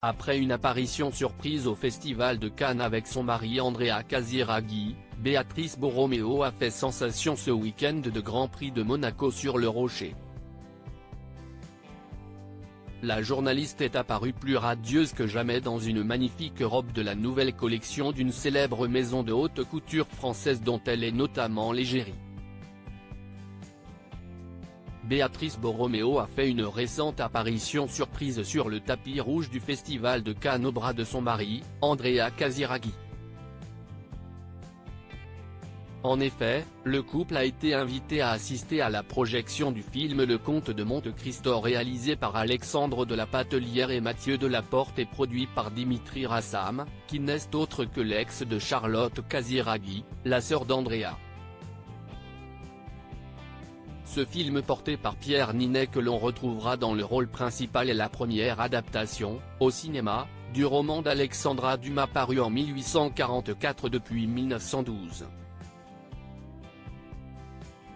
Après une apparition surprise au Festival de Cannes avec son mari Andrea Casiraghi, Béatrice Borromeo a fait sensation ce week-end de Grand Prix de Monaco sur le Rocher. La journaliste est apparue plus radieuse que jamais dans une magnifique robe de la nouvelle collection d'une célèbre maison de haute couture française dont elle est notamment l'égérie. Béatrice Borromeo a fait une récente apparition surprise sur le tapis rouge du Festival de Cannes au bras de son mari, Andrea Casiraghi. En effet, le couple a été invité à assister à la projection du film Le Comte de Monte Cristo réalisé par Alexandre de la Patellière et Mathieu Delaporte et produit par Dimitri Rassam, qui n'est autre que l'ex de Charlotte Casiraghi, la sœur d'Andrea. Ce film porté par Pierre Ninet que l'on retrouvera dans le rôle principal est la première adaptation, au cinéma, du roman d'Alexandra Dumas paru en 1844 depuis 1912.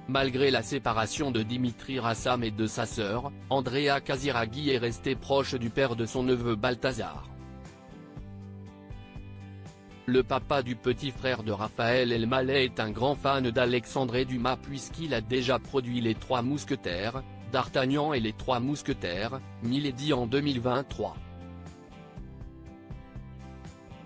Malgré la séparation de Dimitri Rassam et de sa sœur, Andrea Casiraghi est restée proche du père de son neveu Balthazar. Le papa du petit frère de Raphaël Elmaleh est un grand fan d'Alexandre Dumas puisqu'il a déjà produit Les Trois Mousquetaires, D'Artagnan et Les Trois Mousquetaires, Milady en 2023.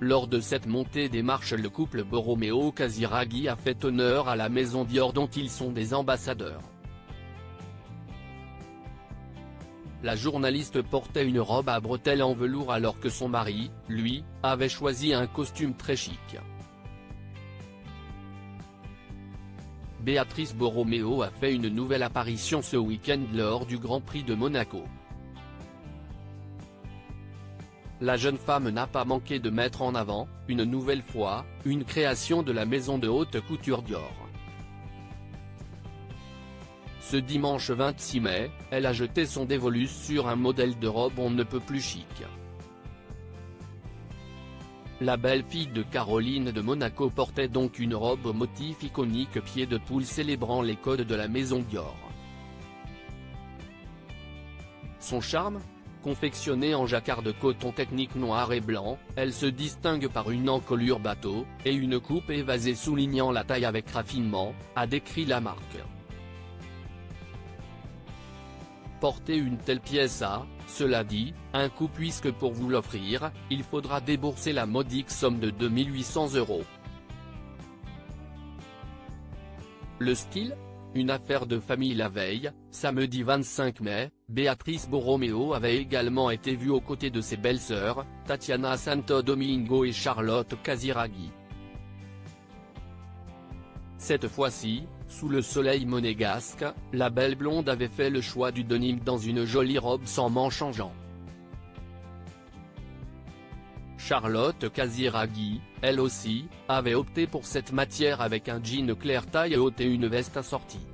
Lors de cette montée des marches le couple Borromeo-Casiraghi a fait honneur à la maison Dior dont ils sont des ambassadeurs. La journaliste portait une robe à bretelles en velours alors que son mari, lui, avait choisi un costume très chic. Béatrice Borromeo a fait une nouvelle apparition ce week-end lors du Grand Prix de Monaco. La jeune femme n'a pas manqué de mettre en avant, une nouvelle fois, une création de la maison de haute couture Dior. Ce dimanche 26 mai, elle a jeté son dévolu sur un modèle de robe on ne peut plus chic. La belle-fille de Caroline de Monaco portait donc une robe au motif iconique pied de poule célébrant les codes de la maison Dior. Son charme ? Confectionnée en jacquard de coton technique noir et blanc, elle se distingue par une encolure bateau, et une coupe évasée soulignant la taille avec raffinement, a décrit la marque. Porter une telle pièce a, cela dit, un coût puisque pour vous l'offrir, il faudra débourser la modique somme de 2 800 €. Le style ? Une affaire de famille la veille, samedi 25 mai, Béatrice Borromeo avait également été vue aux côtés de ses belles-sœurs, Tatiana Santo Domingo et Charlotte Casiraghi. Cette fois-ci, sous le soleil monégasque, la belle blonde avait fait le choix du denim dans une jolie robe sans manches en changeant. Charlotte Casiraghi, elle aussi, avait opté pour cette matière avec un jean clair taille haute et une veste assortie.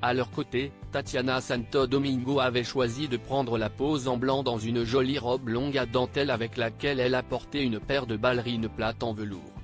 À leur côté, Tatiana Santo Domingo avait choisi de prendre la pose en blanc dans une jolie robe longue à dentelle avec laquelle elle a porté une paire de ballerines plates en velours.